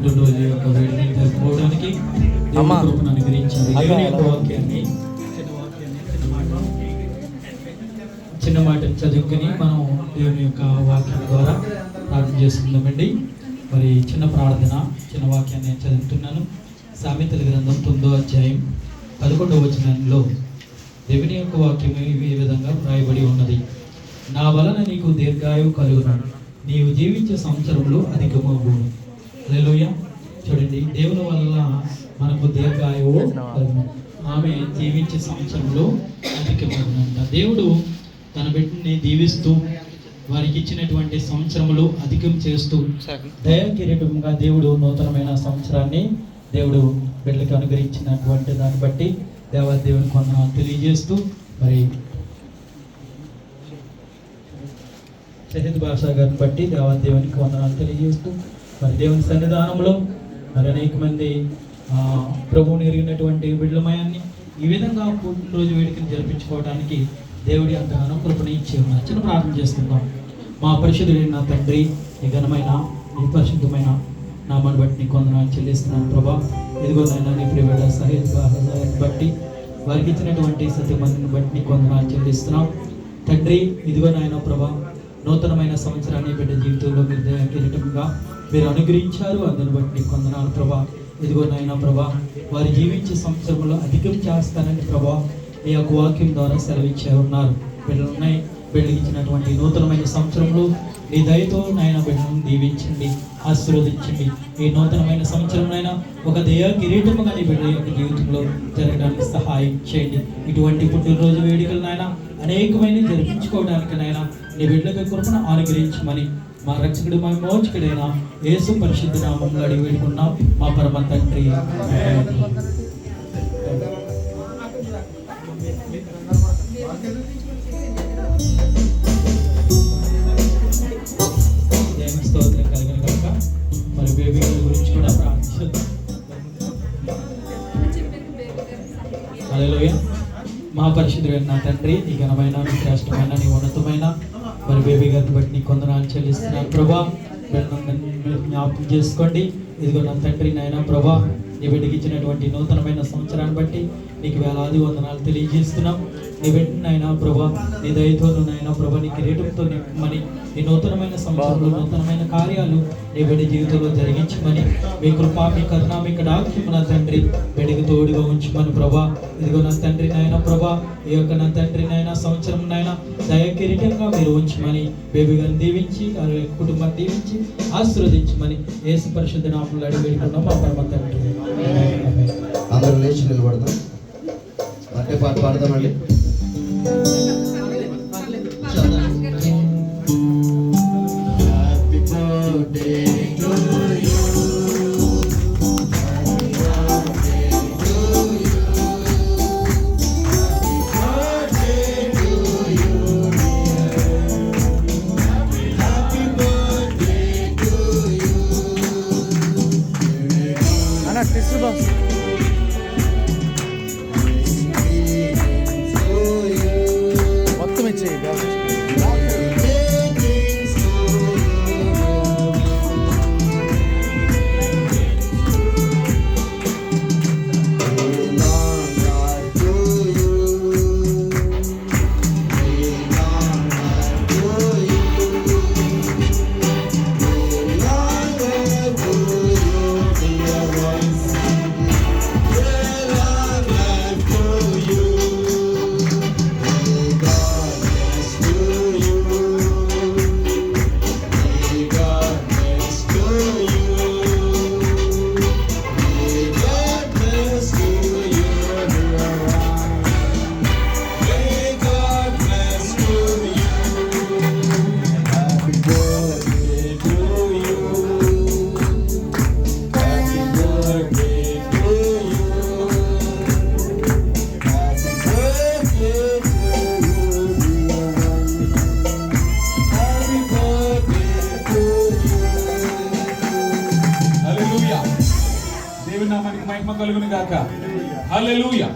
పుట్టినరోజు యొక్క వేడుకలు జరుపుకోవడానికి దేవుని కృపను అనుగ్రహించారు. దేవుని యొక్క వాక్యాన్ని చిన్న మాట చదువుకుని మనం దేవుని యొక్క వాక్యం ద్వారా ప్రార్థన చేసుకుందామండి. మరి చిన్న ప్రార్థన, చిన్న వాక్యాన్ని నేను చదువుతున్నాను. సామెతల గ్రంథం 9వ అధ్యాయం 11వ వచనంలో దేవుని యొక్క వాక్యం ఈ విధంగా వ్రాయబడి ఉన్నది. నా వలన నీకు దీర్ఘాయువు కలుగును, నీవు జీవించే సంవత్సరంలో అధికమగును. హల్లెలూయా. చూడండి, దేవుని వల్ల మనకు దీర్ఘాయువు కలుగును. ఆమె జీవించే సంవత్సరంలో అధికమగునంట. దేవుడు తన బిడ్డని దీవిస్తూ వారికి ఇచ్చినటువంటి సంవత్సరములు అధికం చేస్తూ దయా కిరీటంగా దేవుడు నూతనమైన సంవత్సరాన్ని దేవుడు బిడ్డలకు అనుగ్రహించినటువంటి దాన్ని బట్టి దేవుని కొందనాలు తెలియజేస్తూ మరి షహీద్ బాషా గారిని బట్టి దేవునికి వందనాలు తెలియజేస్తూ మరి దేవుని సన్నిధానంలో మరి అనేక మంది ప్రభువుని ఎరిగినటువంటి బిడ్డలమయాన్ని ఈ విధంగా పుట్టినరోజు వేడుకను జరిపించుకోవడానికి దేవుడి అంతగానో కృపను ఇచ్చి ఉన్నారు. చిన్న ప్రార్థన చేసుకుందాం. మా పరిశుద్ధుడైన నా తండ్రి, ఈ ఘనమైన ఈ పరిశుద్ధమైన నామాన్ని బట్టి నీకు వందనాలు చెల్లిస్తున్నాను ప్రభా. ఇదిగో నాయన నీ ప్రియమైన సహాయాన్ని బట్టి వారికి ఇచ్చినటువంటి సత్యమందిని బట్టి నీకు వందనాలు చెల్లిస్తున్నాం తండ్రి. ఇదిగో నాయన ప్రభా, నూతనమైన సంవత్సరాన్ని బిడ్డ జీవితంలో మీరు దయా కిరీటంగా మీరు అనుగ్రహించారు. అందుని బట్టి నీకు వందనాలు ప్రభా. ఇదిగో నాయన ప్రభా, వారు జీవించే సంవత్సరంలో అధికం చేస్తానని ప్రభా ఈ యొక్క వాక్యం ద్వారా సెలవిచ్చే ఉన్నారు. బిడ్డలున్నాయి, బిడ్డకి ఇచ్చినటువంటి నూతనమైన సంవత్సరంలో నీ దయతో నాయన బిడ్డలను దీవించండి, ఆశీర్వదించండి. ఈ నూతనమైన సంవత్సరంలో ఒక దయా కిరీటముగా నీ బిడ్డల యొక్క జీవితంలో జరగడానికి సహాయం చేయండి. ఇటువంటి పుట్టినరోజు వేడుకలు నాయన అనేకమైన జరిపించుకోవడానికి నాయన నీ బిడ్డలకు కృపను అనుగ్రహించమని మా రక్షకుడు మా మోచకుడైన యేసు పరిశుద్ధ నామములో అడిగి వేడుకున్నాం మా పరమ తండ్రి. స్తోత్రం కలిగిన కనుక మరి బేబీ గారి గురించి కూడా ప్రార్థిస్తున్నాం. హల్లెలూయా. మా పరిశుద్ధుడైన నా తండ్రి, నీ ఘనమైన, నీ శ్రేష్టమైన, నీ ఉన్నతమైన మరి బేబీ గారిని బట్టి నీ కొందనాలు చెల్లిస్తున్నాను ప్రభా. మీరు జ్ఞాపకం చేసుకోండి. ఇదిగో నా తండ్రి నాయన ప్రభా, నీ బిడ్డకి ఇచ్చినటువంటి నూతనమైన సంవత్సరాన్ని బట్టి నీకు వేలాది వందనాలు తెలియజేస్తున్నాం. నీ బిడ్డని నాయన ప్రభా, నీ దయతోను నాయన ప్రభా, నీ కిరీటంతో నింపమని, ఈ నూతనమైన సంవత్సరంలో నూతనమైన కార్యాలు నీ బిడ్డ జీవితంలో జరిగించమని, మీ కృప, మీ కరుణ, మీ కటాక్షము నా తండ్రి బిడ్డకి తోడుగా ఉంచమని ప్రభా. ఇదిగో నా తండ్రి నాయన ప్రభా, ఈ యొక్క నా తండ్రి నాయన సంవత్సరం నాయన దయ కిరీటంగా మీరు ఉంచమని, బేబీ గారిని దీవించి వారి కుటుంబాన్ని దీవించి ఆశీర్వదించమని యేసు పరిశుద్ధ నామములో అడిగి వేడుకున్నాం మా పరమ తండ్రి. అందరూ లేచి నిలబడదాం, అంటే పాట పాడదామండి. మొత్తం ఇచ్చేయి. దేవుని నామానికి మహిమ కలుగును గాక. హల్లెలూయా.